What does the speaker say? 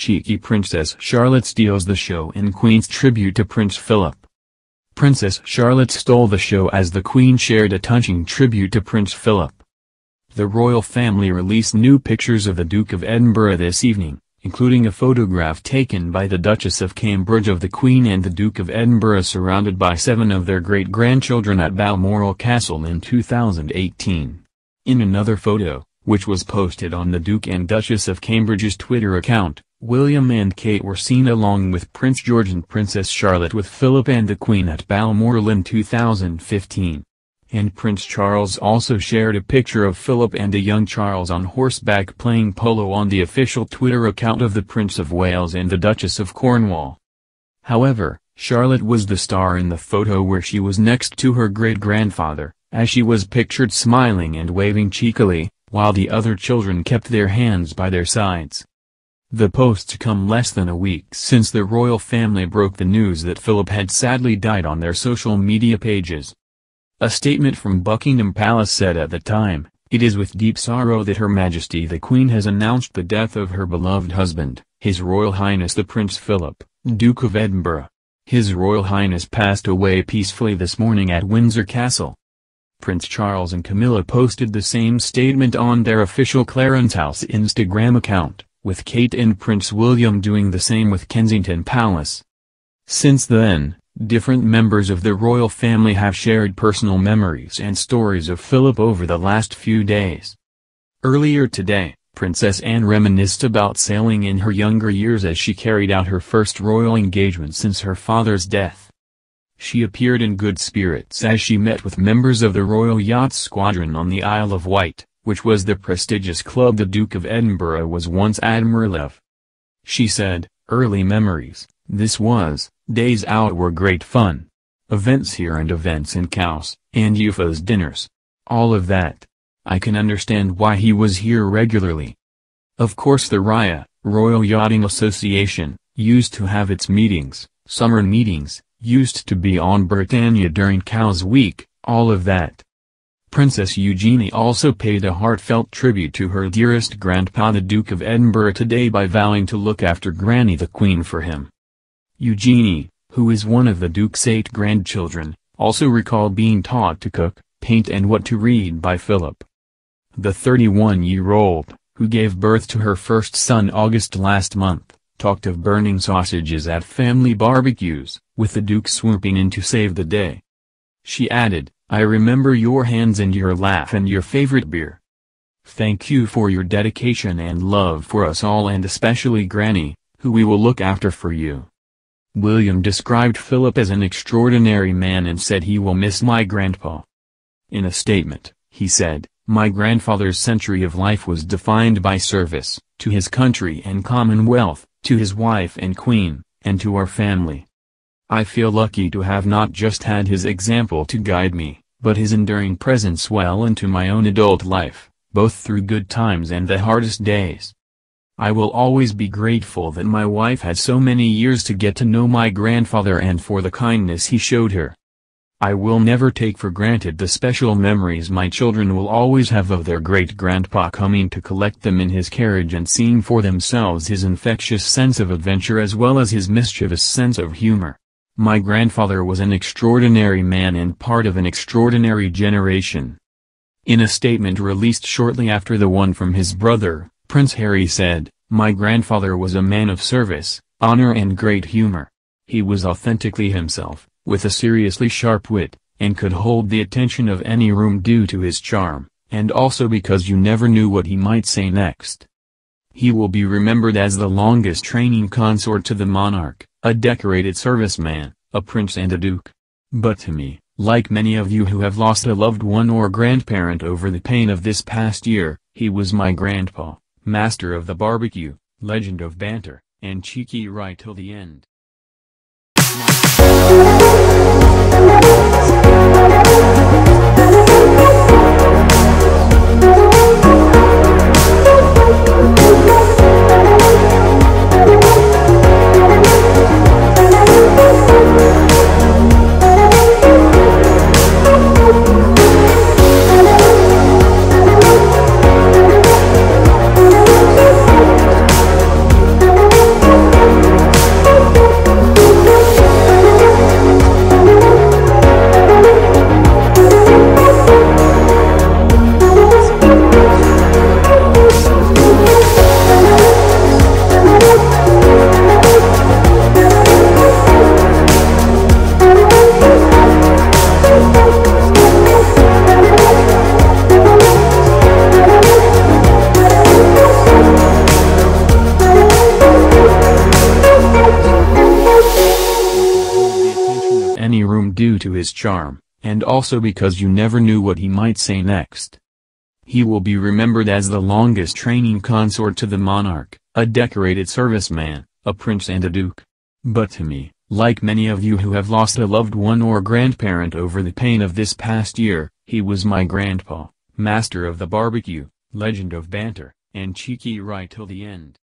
cheeky Princess Charlotte steals the show in Queen's tribute to Prince Philip. Princess Charlotte stole the show as the Queen shared a touching tribute to Prince Philip. The royal family released new pictures of the Duke of Edinburgh this evening, including a photograph taken by the Duchess of Cambridge of the Queen and the Duke of Edinburgh surrounded by 7 of their great-grandchildren at Balmoral Castle in 2018. In another photo, which was posted on the Duke and Duchess of Cambridge's Twitter account, William and Kate were seen along with Prince George and Princess Charlotte with Philip and the Queen at Balmoral in 2015. And Prince Charles also shared a picture of Philip and a young Charles on horseback playing polo on the official Twitter account of the Prince of Wales and the Duchess of Cornwall. However, Charlotte was the star in the photo where she was next to her great-grandfather, as she was pictured smiling and waving cheekily, while the other children kept their hands by their sides. The posts come less than a week since the royal family broke the news that Philip had sadly died on their social media pages. A statement from Buckingham Palace said at the time, "It is with deep sorrow that Her Majesty the Queen has announced the death of her beloved husband, His Royal Highness the Prince Philip, Duke of Edinburgh. His Royal Highness passed away peacefully this morning at Windsor Castle." Prince Charles and Camilla posted the same statement on their official Clarence House Instagram account, with Kate and Prince William doing the same with Kensington Palace. Since then, different members of the royal family have shared personal memories and stories of Philip over the last few days. Earlier today, Princess Anne reminisced about sailing in her younger years as she carried out her first royal engagement since her father's death. She appeared in good spirits as she met with members of the Royal Yacht Squadron on the Isle of Wight, which was the prestigious club the Duke of Edinburgh was once admiral of. She said, "Early memories, this was, days out were great fun. Events here and events in Cowes, and Euphra's dinners. All of that. I can understand why he was here regularly. Of course the RYA, Royal Yachting Association, used to have its meetings, summer meetings, used to be on Britannia during Cowes Week, all of that." Princess Eugenie also paid a heartfelt tribute to her dearest grandpa the Duke of Edinburgh today by vowing to look after Granny the Queen for him. Eugenie, who is one of the Duke's 8 grandchildren, also recalled being taught to cook, paint and what to read by Philip. The 31-year-old, who gave birth to her first son August last month, talked of burning sausages at family barbecues, with the Duke swooping in to save the day. She added, "I remember your hands and your laugh and your favorite beer. Thank you for your dedication and love for us all and especially Granny, who we will look after for you." William described Philip as an extraordinary man and said he will miss my grandpa. In a statement, he said, "My grandfather's century of life was defined by service, to his country and Commonwealth, to his wife and Queen, and to our family. I feel lucky to have not just had his example to guide me, but his enduring presence well into my own adult life, both through good times and the hardest days. I will always be grateful that my wife had so many years to get to know my grandfather and for the kindness he showed her. I will never take for granted the special memories my children will always have of their great-grandpa coming to collect them in his carriage and seeing for themselves his infectious sense of adventure as well as his mischievous sense of humor. My grandfather was an extraordinary man and part of an extraordinary generation." In a statement released shortly after the one from his brother, Prince Harry said, "My grandfather was a man of service, honor and great humor. He was authentically himself, with a seriously sharp wit, and could hold the attention of any room due to his charm, and also because you never knew what he might say next. He will be remembered as the longest reigning consort to the monarch, a decorated serviceman, a prince and a duke. But to me, like many of you who have lost a loved one or grandparent over the pain of this past year, he was my grandpa, master of the barbecue, legend of banter, and cheeky right till the end." charm, and also because you never knew what he might say next. He will be remembered as the longest training consort to the monarch, a decorated serviceman, a prince and a duke. But to me, like many of you who have lost a loved one or grandparent over the pain of this past year, he was my grandpa, master of the barbecue, legend of banter, and cheeky right till the end.